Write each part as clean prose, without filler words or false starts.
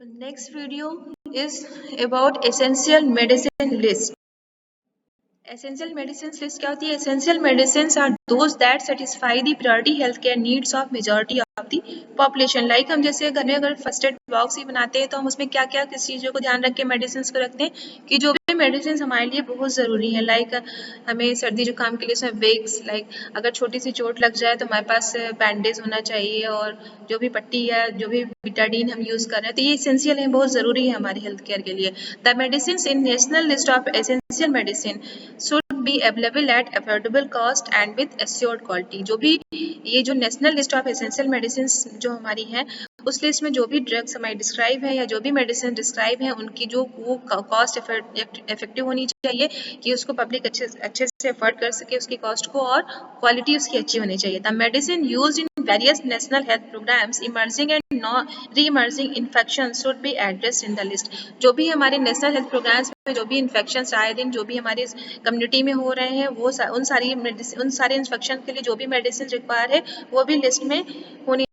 The next video is about essential medicine list. Essential medicines list क्या होती है? Essential medicines are those that satisfy the priority healthcare needs of majority of the population. Like हम जैसे घर में अगर first aid box ही बनाते हैं तो हम उसमें क्या क्या किस चीज़ों को ध्यान रख के मेडिसिन को रखते हैं कि जो भी मेडिसिन हमारे लिए बहुत ज़रूरी है। लाइक हमें सर्दी जुकाम के लिए उसमें विक्स, लाइक अगर छोटी सी चोट लग जाए तो हमारे पास बैंडेज होना चाहिए, और जो भी पट्टी या जो भी बिटाडीन हम यूज़ कर रहे हैं तो ये इसेंशियल है, बहुत ज़रूरी है हमारी हेल्थ केयर के लिए। The medicine in national list of essential medicine should be available at affordable cost and with assured quality। जो भी ये जो national list of essential medicine जो हमारी है उस लिस्ट में जो भी ड्रग्स हमारी डिस्क्राइब है या जो भी मेडिसिन डिस्क्राइब है उनकी जो वो कॉस्ट इफेक्टिव होनी चाहिए कि उसको पब्लिक अच्छे से अफोर्ड कर सके उसकी कॉस्ट को, और क्वालिटी उसकी अच्छी होनी चाहिए। The medicine used in various national health programs, emerging and re-emerging infections should be addressed in the list। जो भी हमारे नेशनल हेल्थ प्रोग्राम्स में जो भी इन्फेक्शन आए दिन जो भी हमारे कम्युनिटी में हो रहे हैं वो उन सारे इन्फेक्शन के लिए जो भी मेडिसिन रिक्वायर है वो भी लिस्ट में होनी।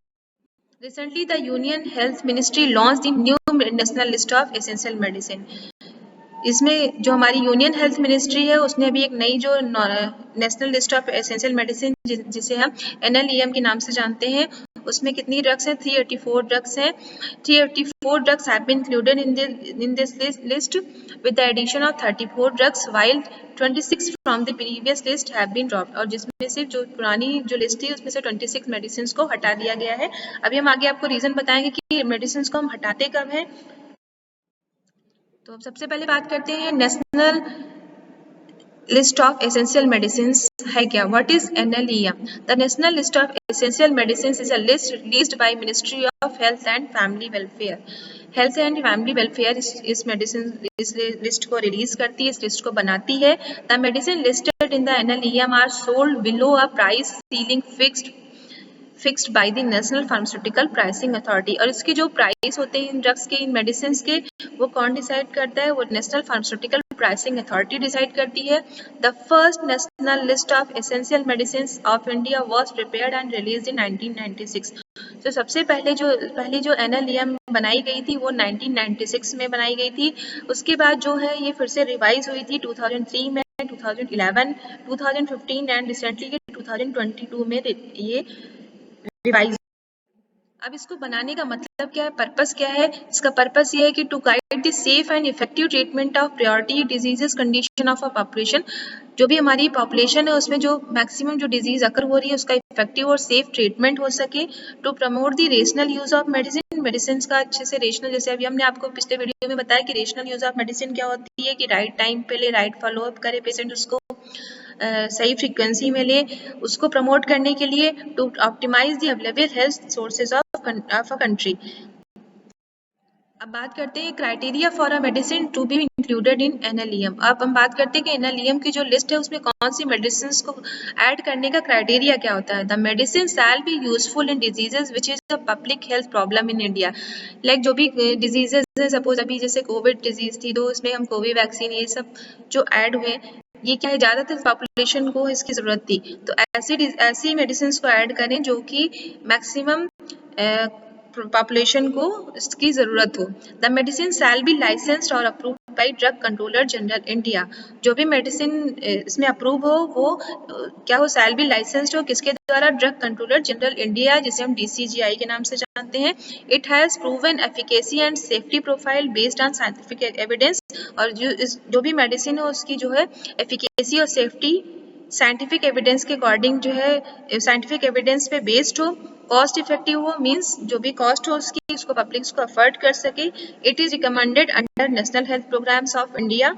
Recently, the Union Health Ministry launched the new national list of essential medicine। इसमें जो हमारी यूनियन हेल्थ मिनिस्ट्री है उसने अभी एक नई जो national list of essential medicine जिसे हम NLEM के नाम से जानते हैं उसमें कितनी ड्रग्स हैं? 384 ड्रग्स हैं। 384 drugs have been included in this list with the addition of 34 drugs while 26 from the previous list have been dropped. और जिसमें से जो पुरानी जो लिस्ट थी उसमें से 26 मेडिसिन को हटा दिया गया है। अभी हम आगे आपको रीजन बताएंगे कि मेडिसिन को हम हटाते कब हैं। तो अब सबसे पहले बात करते हैं national list of essential medicine है क्या? What is NLEM? The national list of essential medicine is a list released by ministry of health and family welfare. Health and family welfare इस लिस्ट को रिलीज करती है, इस list को बनाती है। The medicine listed in the NLEM are sold below a price ceiling fixed by the national pharmaceutical pricing authority. और इसके जो प्राइस होते हैं इन ड्रग्स के, इन मेडिसिन के, वो कौन डिसाइड करता है? वो national pharmaceutical pricing authority decide करती है। The first national list of essential medicine of India was prepared and released in 1996। तो सबसे पहली जो NLEM बनाई गई थी वो 1996 में बनाई गई थी। उसके बाद जो है ये फिर से रिवाइज हुई थी 2003 में, 2011, 2015 एंड रिसेंटली 2022 में ये रिवाइज। अब इसको बनाने का मतलब क्या है, पर्पस क्या है? इसका पर्पस ये है कि to guide the safe and effective treatment of priority diseases condition of a population. जो भी हमारी पॉपुलेशन है उसमें जो मैक्सिमम जो डिजीज अकर हो रही है उसका इफेक्टिव और सेफ ट्रीटमेंट हो सके। To promote the rational use of medicine का अच्छे से रेशनल, जैसे अभी हमने आपको पिछले वीडियो में बताया कि रेशनल यूज ऑफ मेडिसिन क्या होती है कि राइट टाइम पे ले, राइट फॉलोअप करे पेशेंट, उसको सही फ्रीक्वेंसी में ले, उसको प्रमोट करने के लिए to optimize the available health sources of a country. अब बात करते हैं criteria for a medicine to be included in NLEM। अब हम बात करते हैं कि NLEM की जो लिस्ट है उसमें कौन सी मेडिसिन को ऐड करने का क्राइटेरिया क्या होता है। The medicine shall be useful in diseases which is a public health problem in India. Like जो भी डिजीजेज है, सपोज अभी जैसे कोविड डिजीज थी तो उसमें हम कोविड वैक्सीन ये सब जो ऐड हुए, ये क्या है, ज़्यादातर पॉपुलेशन को इसकी ज़रूरत थी, तो ऐसी मेडिसिन को ऐड करें जो कि मैक्सिमम पॉपुलेशन को इसकी ज़रूरत हो। The medicine shall be licensed और approved by drug controller general India. जो भी मेडिसिन इसमें अप्रूव हो वो क्या हो, शैल बी लाइसेंस्ड हो, किसके द्वारा? ड्रग कंट्रोलर जनरल इंडिया, जिसे हम DCGI के नाम से जानते हैं। It has proven efficacy and safety profile based on scientific evidence. और जो भी मेडिसिन है उसकी जो है एफिकेसी और सेफ्टी साइंटिफिक एविडेंस के अकॉर्डिंग जो है, साइंटिफिक एविडेंस पे बेस्ड हो, कॉस्ट इफेक्टिव हो, मींस जो भी कॉस्ट हो उसकी उसको पब्लिक को अफोर्ड कर सके। It is recommended under national health programs of India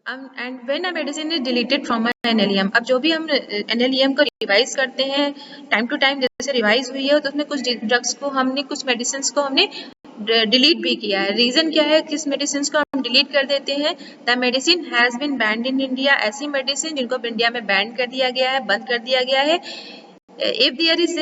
and when a medicine is deleted from NLEM। अब जो भी हम NLEM को रिवाइज करते हैं टाइम टू टाइम, जैसे रिवाइज हुई है तो उसमें कुछ ड्रग्स को हमने, कुछ मेडिसिन को हमने डिलीट भी किया है। रीजन क्या है किस मेडिसिन को हम डिलीट कर देते हैं? The medicine has been banned in India. ऐसी मेडिसिन जिनको इंडिया में बैंड कर दिया गया है, बंद कर दिया गया है, if there is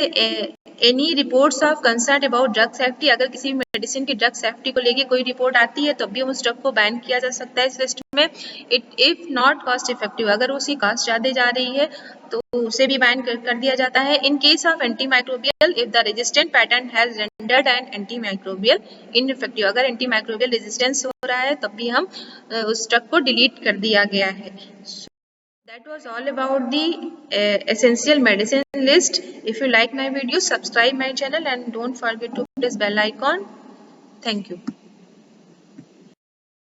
any reports of concern about drug safety, अगर किसी मेडिसिन की ड्रग सेफ्टी को लेके कोई रिपोर्ट आती है तो भी उस ड्रग को बैन किया जा सकता है इस लिस्ट में. इफ नॉट कॉस्ट इफेक्टिव, अगर उसकी कॉस्ट ज़्यादा जा रही है तो उसे भी बैन कर दिया जाता है. In case of anti microbial, if the resistant pattern has rendered an anti microbial ineffective, अगर एंटी माइक्रोबियल रेजिस्टेंस हो रहा है तब भी हम उस ड्रग को डिलीट कर दिया गया है. That was all about the essential medicine list. If you like my video, subscribe my channel and don't forget to press bell icon. Thank you.